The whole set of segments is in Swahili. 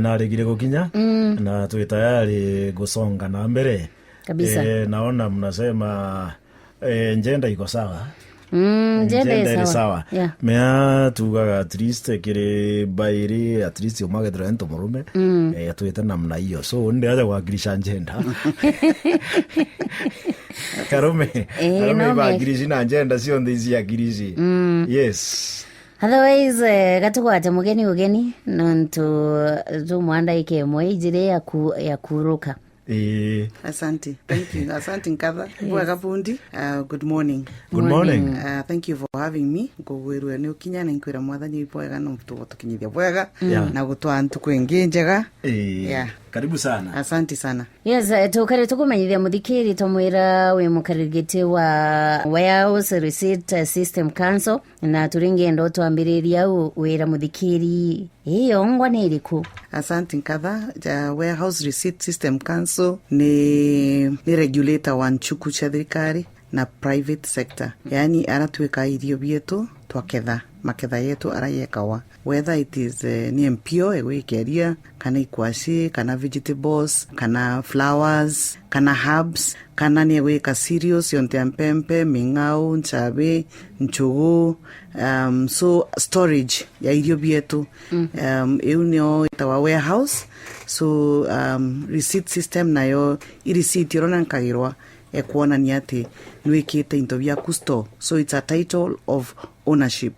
na regire gukinya na tuwe tayari gusonga na mbele kabisa. Naona mnasema njenda iko sawa. Njenda sawa. Yeah. Mea tugaga at least kire bairi at least umage drento murume atuite namna hiyo. So ndio aje kuagirisha njenda. Karume no bagirishi na njenda sio ndizi ya girishi. Yes. Otherwise gatukwate mugeni ugeni nontu mwanda ike mwijire ya kuruka. Asante. Thank you. Asante Nkatha. Bwagabundi. Good morning. Good morning. Thank you for having me. Gogweru ni ukinya na inkwira mwathani bwega no mtu tukinyithia bwega na gutwa ntuko engenjega. Yeah. Karibu sana. Asante sana. Yes, tukare tukumenyithia muthikiri tomwira we mukarigiti wa Warehouse Receipt System Council na turinge ndo twambiriria wira muthikiri hiyo ngwa ni iriku. Asante Nkatha. Warehouse Receipt System Council ni regulator wa nchuku cha thirikari na private sector. Yani aratuika irio bietu twaketha maketha yetu arayekawa, whether it is ni mpio egwikeria kana ikwasi kana vegetables kana flowers kana herbs kana ni egwika cereals yonte mpempe mingau nchabe nchugu so storage ya irio bietu eunio itawa warehouse. So receipt system nayo receipt yorona nkagirwa ekuona ni ati nwikite into byaku store, so it's a title of ownership.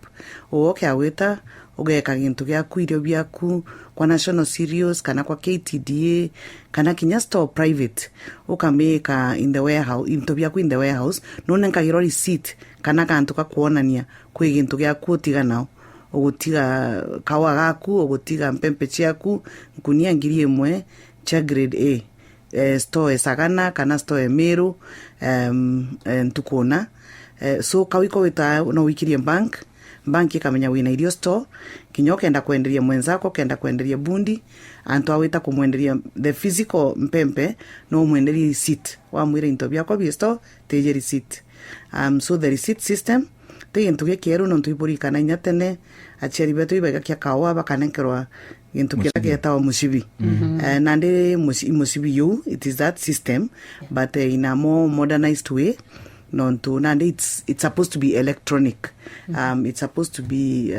Oke aweta ogeka gintu gyaku irio byaku kwa national cereals kana kwa KTDA kana kinya store private ukameka in the warehouse into byaku in the warehouse none nkagirwa receipt kana kantu kakuonania kwi gintu gyaku tiga nao ogutiga kawa gaku ogutiga mpempe chiaku nkunia ngiri 1 cha grade A store sagana kana store Meru ntukona so kawiko wita no wikirie bank ikamenya wina irio store kinyo kenda kwenderia mwenzako kenda kwenderia bundi anto awita kumwenderia the physical mpempe no mwenderia receipt wa mwire into byako bi store teje receipt. So the receipt system gintu gikieru no ntuburi kana nyatene achiari betu ibega kya kawa bakanenkerwa gintu kya tawa musibi nande musibi you it is that system but in a more modernized way nonto nande it's supposed to be electronic. It's supposed to be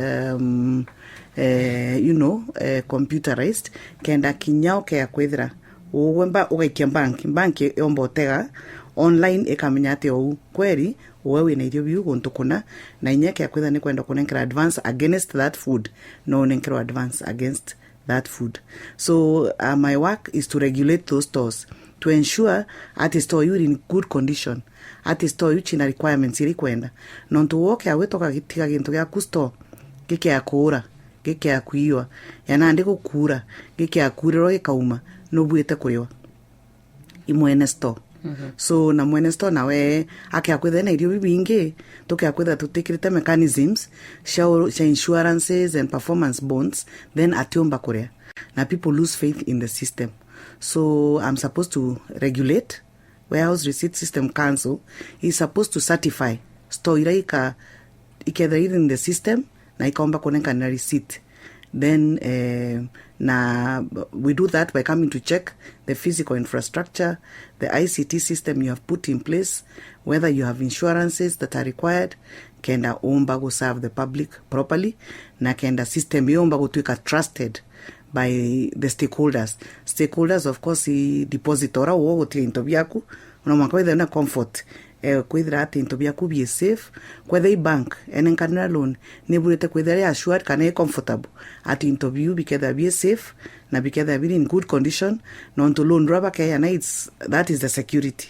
computerized kenda kinyao kya kwethira uwemba ugakia bank yombotega online ekamenya ate ou kweri wewe na irio biu gontukuna na inyeke akwetha ni kwenda kunenkera advance against that food no nenkero advance against that food. So my work is to regulate those stores to ensure at store you in good condition, at store you china requirements iri kwenda non to woke awetoka gitiga gintu gya store gike akura gike akuiwa yana ndiko kura gike akuriro gikauma no buete kuriwa imwene store. So na mwene store nawe akiakwetha na irio bibingi tukiakwetha tutikirite mechanisms show insurances and performance bonds then atiomba kuria na people lose faith in the system. So I'm supposed to regulate. Warehouse Receipt System Council is supposed to certify store iraika iketha in the system na ikaomba kunenka na receipt. Then we do that by coming to check the physical infrastructure, the ICT system you have put in place, whether you have insurances that are required, kenda omba go serve the public properly, na kenda system yomba go tuika trusted by the stakeholders. Stakeholders, of course, depositora uogo tia into byaku, unamwaka whether na comfort, kwethira ati into byaku be safe, kwetha I bank, enenkanira loan, neburete kwethira assured kana comfortable, ati into byu biketha be safe, na biketha be in good condition, na onto loan raba kaya na that is the security.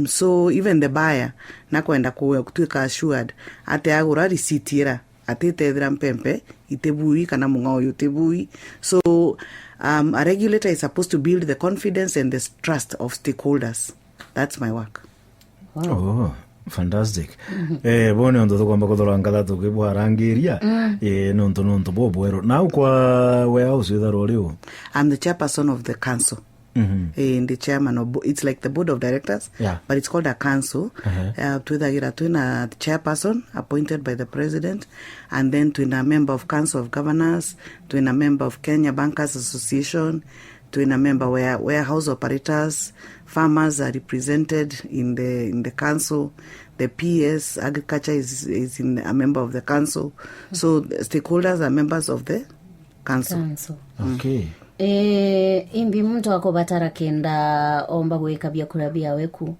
So even the buyer, na kwenda kutuika assured, ati agura receipt ira, ati tethira mpempe, itebui kana mungao yotebui. So a regulator is supposed to build the confidence and the trust of stakeholders. That's my work. Wow. Oh, fantastic. Bone ondo tukwamba kuthora ngala tukibwarangiria nonto bobwero. Now kwa warehouse itharo riu. I'm the chairperson of the council. and the chairman of it's like the board of directors, but it's called a council. Twina chairperson appointed by the president, and then twina member of council of governors, twina member of Kenya Bankers Association, twina member warehouse operators, farmers are represented in the council. The PS agriculture is in a member of the council. So the stakeholders are members of the council. Okay. Imbi mtu wako batara kenda omba kuweka vyakula vyawe ku.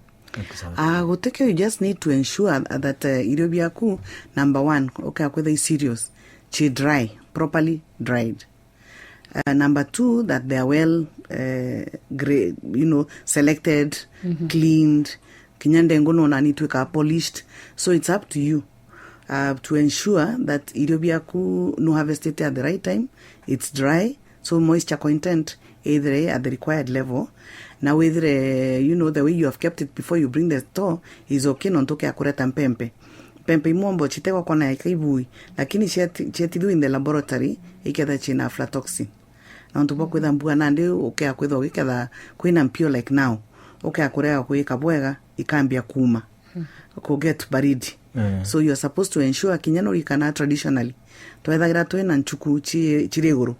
Guteke, you just need to ensure that irio byaku, number one, okay, whether it's serious, chi dry, properly dried. Number two, that they are well selected, cleaned, kinyande ngono na need to be polished. So it's up to you to ensure that irio byaku no harvested at the right time, it's dry, so moisture content either at the required level. Now whether the way you have kept it before you bring the store is okay, nontoke akureta mpempe imombo chiteko kona ikaibui, lakini chetidu in the laboratory iketha china aflatoxin na ntupo kwitha mbua nande okay akwitha oketha kwina mpio like now okay akurega kuika bwega ikambia kuma ko get baridi. So you are supposed to ensure kinyano rikana traditionally twethagira twina nchuku chireguru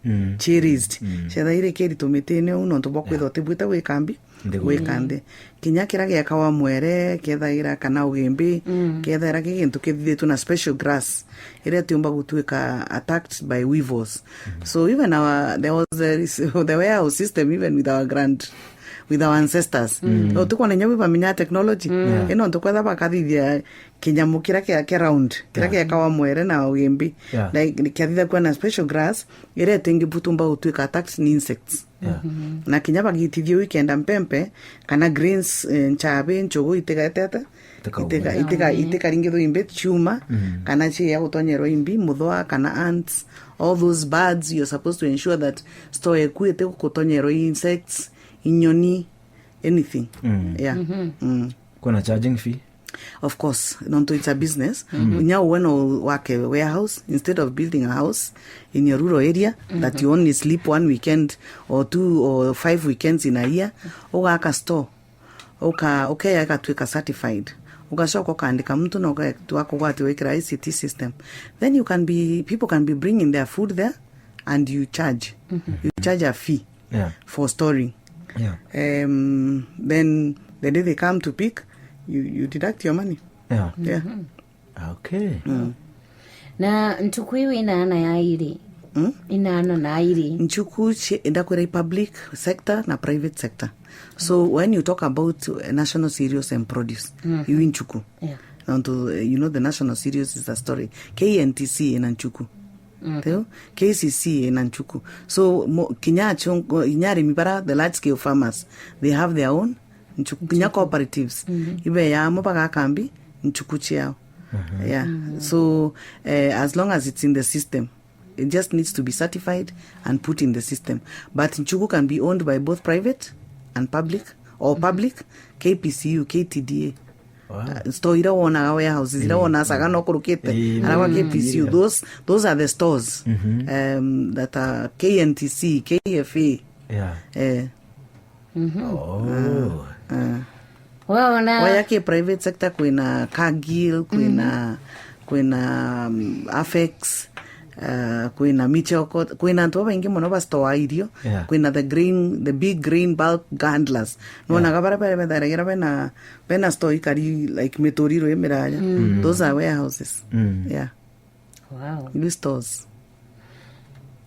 raised chethaire keri tumitene uno ntupo kwitha tibwita wikambi wikande kinya kirage yakawa mwere kethaira kana ugembe kethaira kigintu kithithu na special grass ire tiumba gutwika attacked by weevils. So even there was the warehouse system even with our ancestors. No tukone nyawe baminya technology ino tukwetha bakathithia kinyamu kirake round kirake yakawa mwere na ugembe like kiathitha kwa na special grass ire tengi butumba gutwika attacked ni insects. Na kinyaba gitithio weekend mpempe kana greens nchabe nchogo itegatete iteka ringitho imbe chuma kana chi ya gutonyero imbi muthwa kana ants, all those birds. You're supposed to ensure that store ekuite gutonyero insects, inyoni, anything. Kuna charging fee? Of course, it's a business. Now when you work a warehouse, instead of building a house in your rural area that you only sleep 1 weekend or 2 or 5 weekends in a year, work a store, okay, I got to a certified. Ukashoko kaandika mtu na wako watu wekira ICT system, then people can be bringing their food there and you charge. You charge a fee for storing. Then the day they come to pick, you deduct your money. Okay. Na nchukuiwi inaana ya iri. Inaana na iri. Nchuku indakwere public sector na private sector. So when you talk about national cereals and produce, you in nchuku. The national cereals is a story. KNTC in nchuku. KCC in nchuku. So Kinyari Mibara, the large scale farmers, they have their own nchuku cooperatives. Ibe ya mopaka kambi nchuku chiao. So as long as it's in the system, it just needs to be certified and put in the system. But nchuku can be owned by both private and public, or public, KPCU, KTDA. Store ira wona warehouses ira wona sagano kurukete arawa KPCU. Those are the stores that are KNTC, KFA. Wayake private sector kwina Cargill, kwina Afex, kwina Michoko, kwina ntu baingi muno ba store irio, kwina the big green bulk handlers. No na gabara bena store ikari like metoriro emeranya. Those are warehouses. Wow. These stores.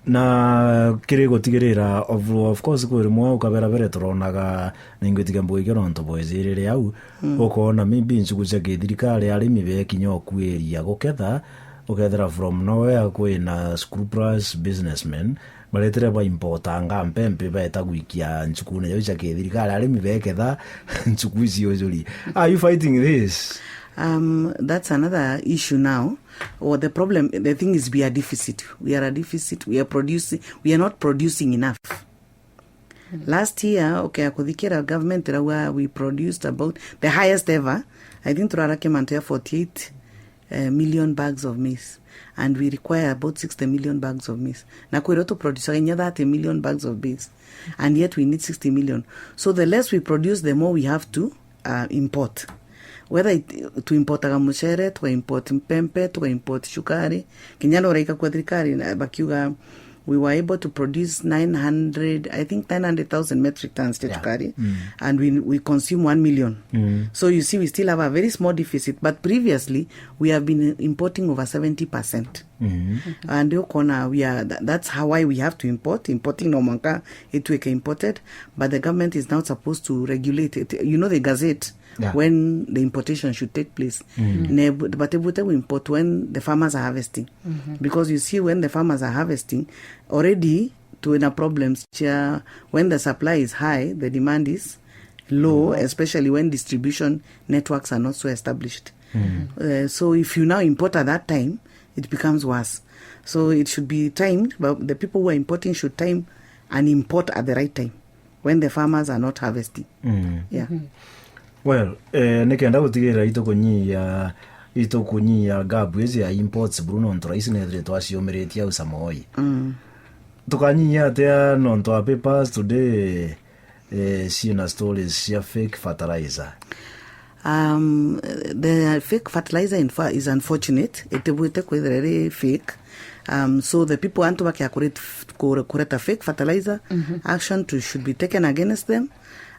Na kire gutigirira of course kuri mwa ukabera bere turonaga ningwitiga mbugike ronto boezirire au ukona maybe nchuku cia githirikari arimi be kinyo kweria guketha ukethera from nowhere kwina scrupulous businessmen baretere ba importanga mpempe baeta gwikia nchuku ne cia githirikari arimi be ketha nchuku icio juri. Are you fighting this? That's another issue now. Or the problem, the thing is we are deficit. We are a deficit. We are not producing enough. Last year, akudhikira government we produced about the highest ever. I think turarake mantea 48 million bags of maize, and we require about 60 million bags of maize. Na kweroto produce 30 million bags of maize, and yet we need 60 million. So the less we produce, the more we have to import. Whether to import agamuchere, to import mpempe, to import shukari. Kinyalo reika kwa thirikari bakiuga we were able to produce 900,000 metric tons shukari, and we consume 1 million. So you see, we still have a very small deficit. But previously, we have been importing over 70%. And that's why we have to import. Importing no manka it imported, but the government is now supposed to regulate it. You know, the gazette. Yeah. When the importation should take place. But we import when the farmers are harvesting. Because you see, when the farmers are harvesting, already to in a problems, when the supply is high, the demand is low, especially when distribution networks are not so established. So if you now import at that time, it becomes worse. So it should be timed, but the people who are importing should time and import at the right time, when the farmers are not harvesting. Yeah. Well, nikenda gutigira ito kunyia gabu ezi ya imports Bruno ntoraisi nedre twaciomeretia usamoi. Tukanyia atia nonto papers today sina stories cia fake fertilizer. The fake fertilizer is unfortunate. It will take very fake. So the people want to work correct a fake fertilizer. Action should be taken against them.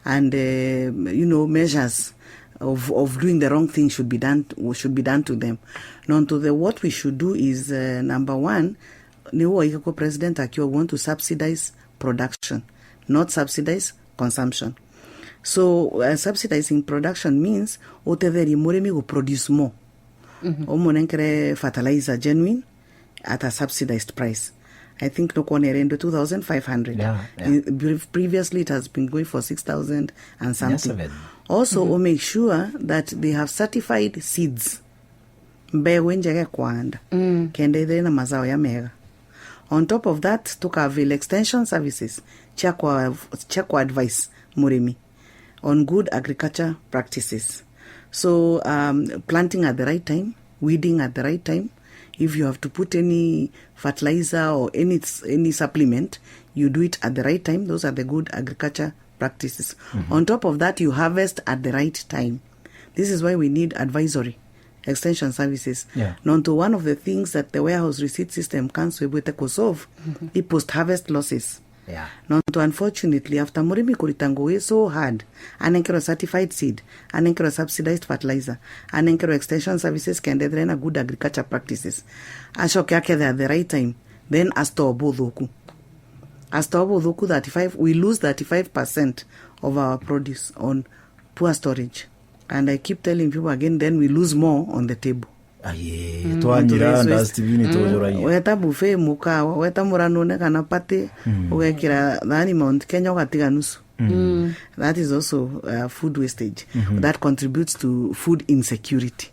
And measures of doing the wrong thing should be done to them. Now, what we should do is number one, President Akiwa want to subsidize production, not subsidize consumption. So subsidizing production means oteveri moremi will produce more. Omonenkere fertilizer genuine at a subsidized price. I think no one around 2,500. Yeah. Previously, it has been going for 6,000 and something. Yes, also, we make sure that they have certified seeds. On top of that, tukavile extension services. Chakwa advice muremi on good agriculture practices. So, planting at the right time, weeding at the right time. If you have to put any fertilizer or any supplement, you do it at the right time. Those are the good agriculture practices. On top of that, you harvest at the right time. This is why we need advisory extension services. Now, to one of the things that the warehouse receipt system can solve is post-harvest losses. Now, unfortunately, after Morimi Kuritango so hard, anenkero certified seed, anenkero subsidized fertilizer, anenkero extension services can design a good agriculture practices. Ashoke at the right time, then astobodoku. Astobodoku 35, we lose 35% of our produce on poor storage. And I keep telling people again, then we lose more on the table. Twanyira ndastivini tojora hiyo weta buffet mukawa weta muranone kana pate ugekira thani Mount Kenya ugatiga nusu. That is also food wastage that contributes to food insecurity.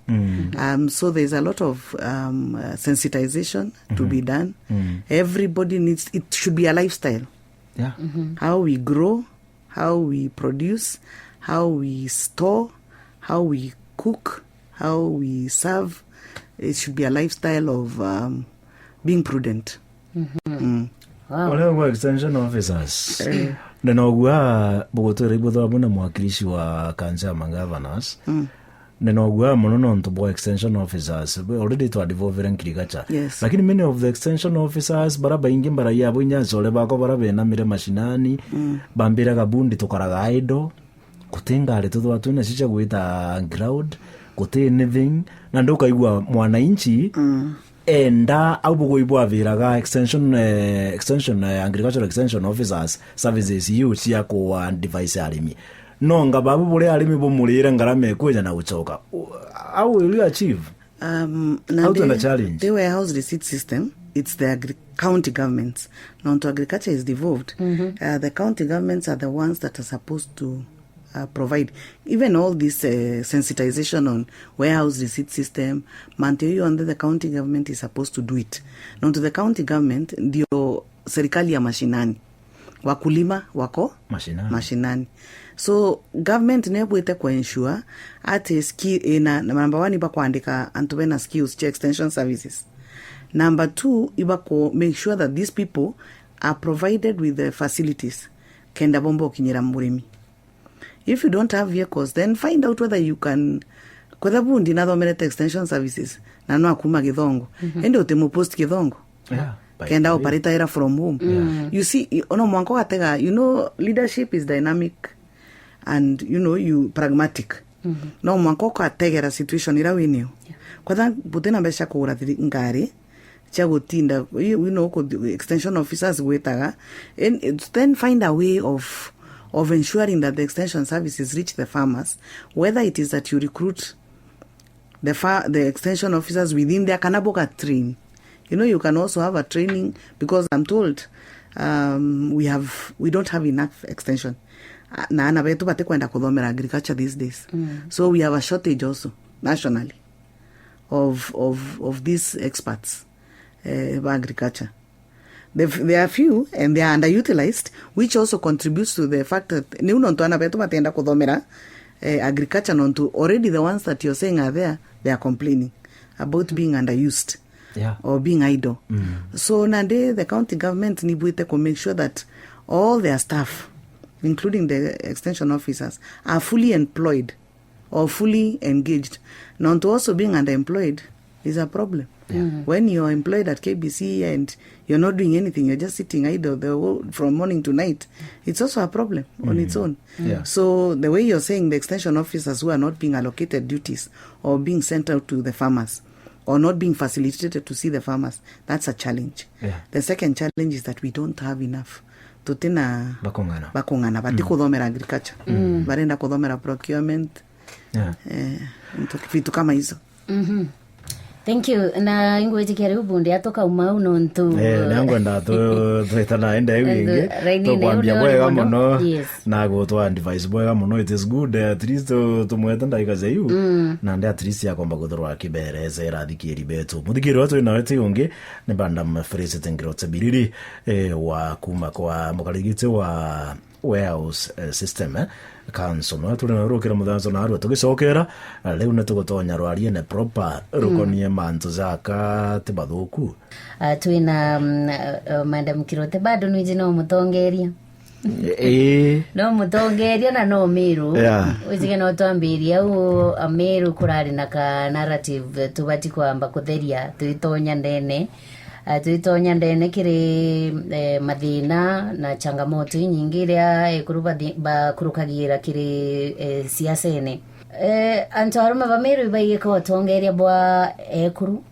So there's a lot of sensitization to be done. Everybody needs, it should be a lifestyle. How we grow, how we produce, how we store, how we cook, how we serve. It should be a lifestyle of being prudent. Wow. Extension officers. Nenogua bogotore bodo abuna mwakilishi wa kanza mangavaners. Nenogua monono ntobo extension officers. Already to develop agriculture. Yes. Lakini many of the extension officers baraba ingi bara yabo nyazo bako barabe na mire mashinani. Bambira gabundi tokaraga idle. Kutenga ale todo atuna chicha guita ground. Kote anything na ndoka igwa mwananchi enda abugo ibwa viraga extension agricultural extension officers services you yako and device alimi no ngababu bole alimi bomulira ngarame kweja na uchoka. How will you achieve how to the challenge the warehouse receipt system? It's the county governments. Now to agriculture is devolved. The county governments are the ones that are supposed to provide even all this sensitization on warehouse receipt system. Manteyo under the county government is supposed to do it. Now to the county government, ndio serikali ya mashinani. wakulima wako mashinani. So government nebwite kwa ensure ati skill number 1 iba kuandika antubena skills cha extension services. Number 2 iba ko make sure that these people are provided with the facilities kenda bombo kinyira murimi. If you don't have vehicles, then find out whether you can kwetha bundi na thomerete extension services na no akuma Githongo ende utemu post Githongo kenda operate era from home. You see, ono mwanko gatega, leadership is dynamic and you pragmatic. No mwanko kategera situation ira winio kwetha butena besha kugura ngari cha gutinda extension officers gwetaga, and then find a way of ensuring that the extension services reach the farmers, whether it is that you recruit the extension officers within their kanaboka train. You can also have a training, because I'm told we don't have enough extension na ana betu bate kwenda kuthomera agriculture these days. So we have a shortage also nationally of these experts of agriculture. There are few and they are underutilized, which also contributes to the fact that ana betu batenda kuthomera agriculture nonto already the ones that you're saying are there, they are complaining about being underused. Or being idle. So nande the county government nibuite to make sure that all their staff, including the extension officers, are fully employed or fully engaged. Not also being underemployed is a problem. When you're employed at KBC and you're not doing anything, you're just sitting idle from morning to night, it's also a problem on its own. So the way you're saying the extension officers who are not being allocated duties or being sent out to the farmers, or not being facilitated to see the farmers, that's a challenge. The second challenge is that we don't have enough. Tutena bakongana bati kuthomera agriculture. Barenda kuthomera procurement. Vitu kama hizo. Thank you. Na ingwe tikere ubundi atoka umau nontu. Nango ndato twetana enda wingi. Tokwambia bwega muno na gutwa device bwega muno. It is good at least tumweta ndaika zeyu. Na ndia at least yakomba guthurwa kibereze rathikiri betu. Muthikiri watu na wetu ungi ni banda Felicity Nkirote Biriri wa kuma kwa mukarigite wa warehouse system council no turinarukira muthanzo na aru tugicokera riu ne tugutonya rwarie ne proper rukonie mantu zaka tibathuku twina Madam Nkirote bado nwije no mutongeria no mutongeria na no miru ujige no twambiria u amiru kurari na ka narrative tubati kwamba kutheria tuitonya ndene tuitonya ndene kiri mathina na changamoto nyingi iria kurukagira kiri siasene antu arume bamiru ibaige ko tongeria bwa ekuru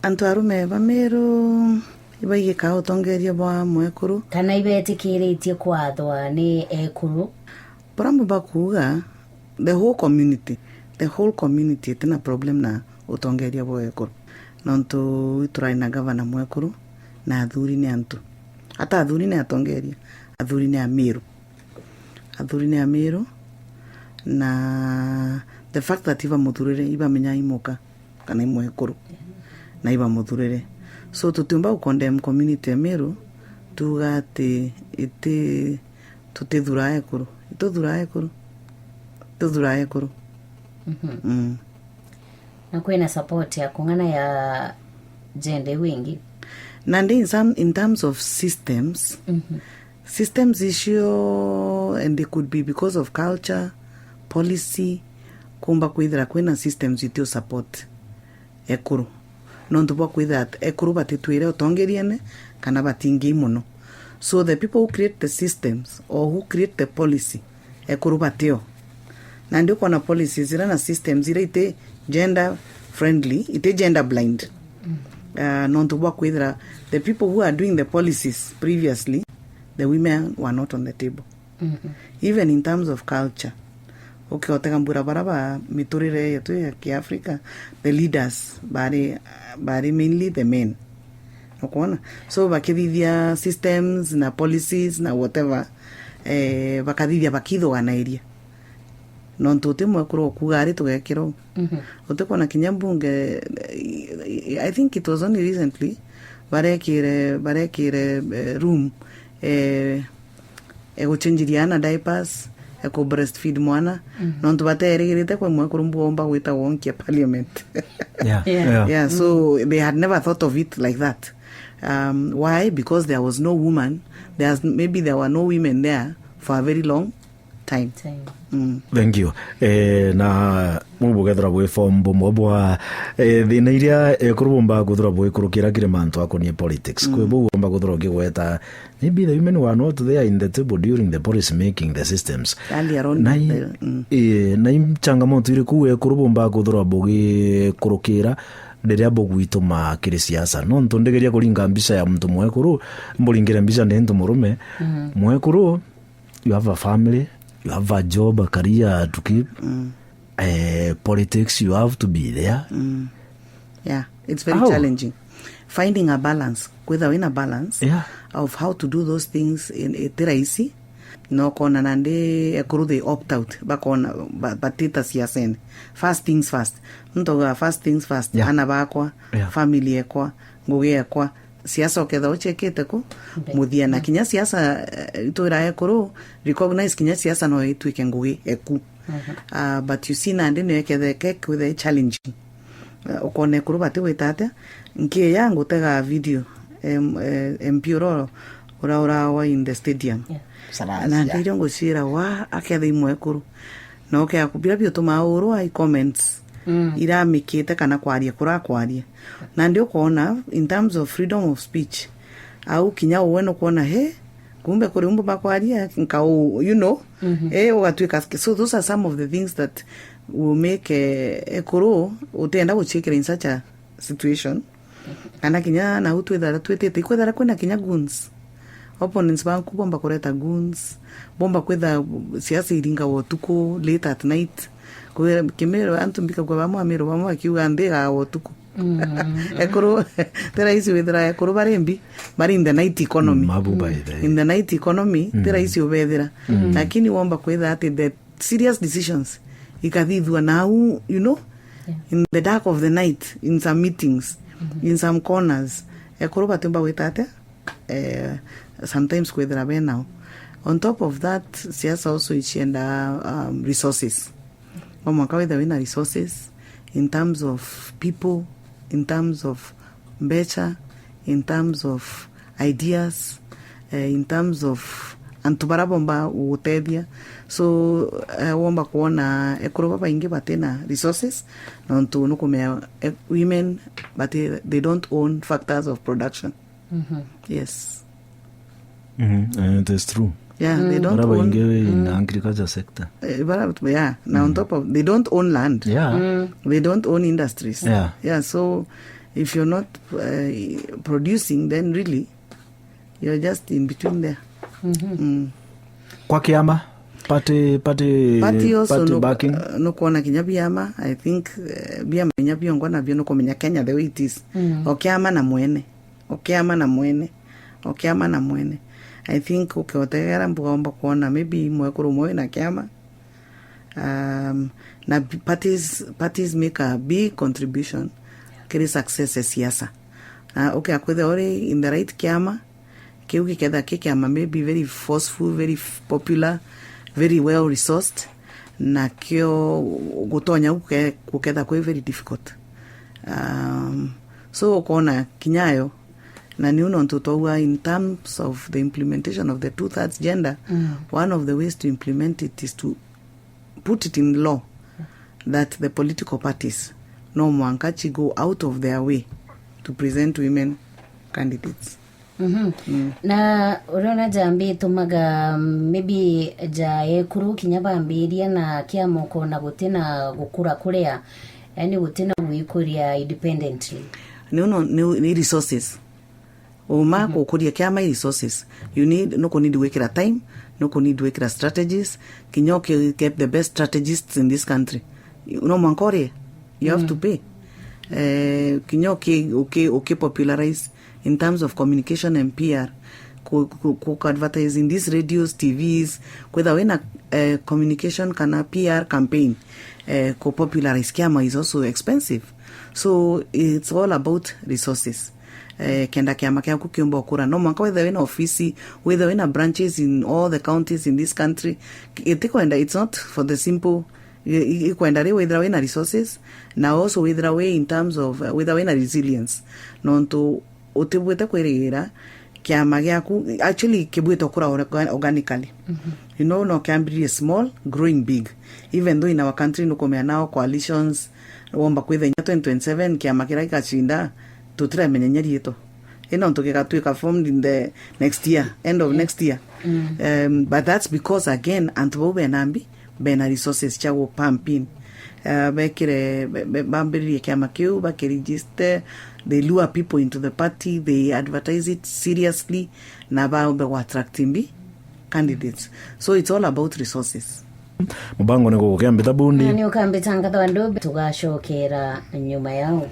antu arume bamiru ibaige ka tongeria bwa mwekuru kana ibetikiritie kwathwa ni ekuru parambo bakuga the whole community tena problem na utongeria bwa ekuru nonto turaina gavana mwekuru na athuri ni antu ata athuri ni atongeria athuri ni amiru na the fact that iba muthurire iba menya imuka kana mwekuru na iba muthurire so tutumba condemn community amiru tugate ite tutethura ekuru na kwena support ya kungana ya gender wingi nandi in terms of systems systems issue, and they could be because of culture policy kumba kwithira kwena systems itio support ekuru nonto bwa kwithira ekuru batitwire otongeriane kana batingi muno. So the people who create the systems or who create the policy ekuru batio nandi kona policies ira na systems ira ite gender friendly, ite gender blind. Nonto bwa kwithira the people who are doing the policies previously, the women were not on the table. Even in terms of culture, okay, otagambura baraba miturire yetu ya Kiafrika, the leaders bari mainly the men. Okona so bakithithia systems na policies na whatever bakathithia bakitho wana area nonto temwe kuro kugari tugekiro utekona kinyambunge. I think it was only recently barekire room guchinjiriana diapers ku breastfeed mwana nontu baterigirite kwa mwe kurumbuomba gwita wonkia parliament. Yeah, so they had never thought of it like that. Why? Because there was no woman. Maybe there were no women there for a very long time. Thank you. Na mubugethra bwe form bomobwa thina iria kurumba guthura bwe kurukira kire mantu akonie politics kwe bomba guthura gigweta maybe the women were not there in the table during the policy making the systems na changamoto ire kuwe kurumba guthura bogi kurukira ndiria bogwituma kire siasa no ntondegeria kuringa mbisa ya mtu mwekuru mburingire mbisa ndentu murume mwekuru you have a family, you have a job, a career to keep. Politics, you have to be there. Yeah, it's very challenging. Finding a balance, within a balance of how to do those things in easy. No kona nande ekuru they opt out. Bakona batita siyasen. First things first. Ntoga first things first. Anabakwa, family ekwa, nguge ekwa. Siasa oketha ochekete ko muthia na kinya siasa itura ekuru recognize kinya siasa no itwike ngugi eku but you see nande no ekethe kek with a challenge okone kuru bati witate nkie yangu tega video empiro ora wa in the stadium na ndiyo ngocira wa akethe imwe kuru no ke akubira bio tumauru ai comments ira mikite kana kwaria kwaria na ndio kuona in terms of freedom of speech au kinya uweno kuona kumbe kuri umbu bakwaria nkau ugatwika so those are some of the things that will make ekuru utenda guchekera in such a situation kana kinya na utwethara twetete ikwethara kwena kinya goons opponents banku bomba kureta goons bomba kwetha siasa iringa wotuko late at night kwa kimero antumbika kwa bamwamiro bamwakiuga ndega wotuko ekuru tera isi wethera ekuru barembi bari in the night economy in the night economy tera isi obethera lakini womba kwetha ati the serious decisions ikathithwa now in the dark of the night in some meetings in some corners ekuru batumba wetate sometimes kwethera be now on top of that siasa also ichienda resources omwaka wetha wina resources in terms of people, in terms of better, in terms of ideas, in terms of antubarabomba utedia. So womba kuona ekuru baingi batena resources nontu nukumea women but they don't own factors of production. Yes. It is true. Yeah, they don't own in agriculture sector. Now on top of they don't own land. Yeah. They don't own industries. Yeah. So if you're not producing, then really you're just in between there. Kwa kiama party also backing no kuona kinya biama. I think biama kinya biongo na biono komenya Kenya the way it is. Okiama na mwene. I think ukiotera mbugaomba kuona maybe mwekuru mwe na kiama na parties make a big contribution kiri success ya siasa akwethe ore in the right kiama kiuki ketha kiama maybe very forceful, very popular, very well resourced na kio gutonya kuketha kwe very difficult so ukona kinyayo na niuno ntutoa in terms of the implementation of the 2/3 gender. One of the ways to implement it is to put it in law that the political parties no mwankachi go out of their way to present women candidates. Na urona jambi tumaga maybe ekuru kinyabambiria na kiamoko na gutena gukura kurea yani gutena gwikuria independently ni resources Uma kukuria kiama resources. You need no need wekera time, no need wekera strategies. Kinyoke get the best strategists in this country. Mankore, you have to pay. Kinyoke okay popularize in terms of communication and PR. Cook advertise in these radios, TVs. Whether when a communication kana PR campaign, popularize kiama is also expensive. So it's all about resources. kenda kiama kiaku kiumba okura no mwaka whether wina ofisi whether wina branches in all the counties in this country itikwenda it's not for the simple ikwenda ri whether wina resources na also whether way in terms of whether wina resilience nonto utibwete kwirigira kiama giaku actually kibwete okura organically you know no can be small growing big even though in our country no come now coalitions womba kwitha 2027 kiama kira ikachinda tutira menyanyeri yeto ino ntukikatuika formed in the next year end of next year but that's because again antubo benambi bena resources chago pumping bekire bambiri kiama kiu bakiregister they lure people into the party they advertise it seriously na baombe wa attracting candidates so it's all about resources mubango ni gukambita bundi ni ukambita ngatho andu tugacokera nyuma yao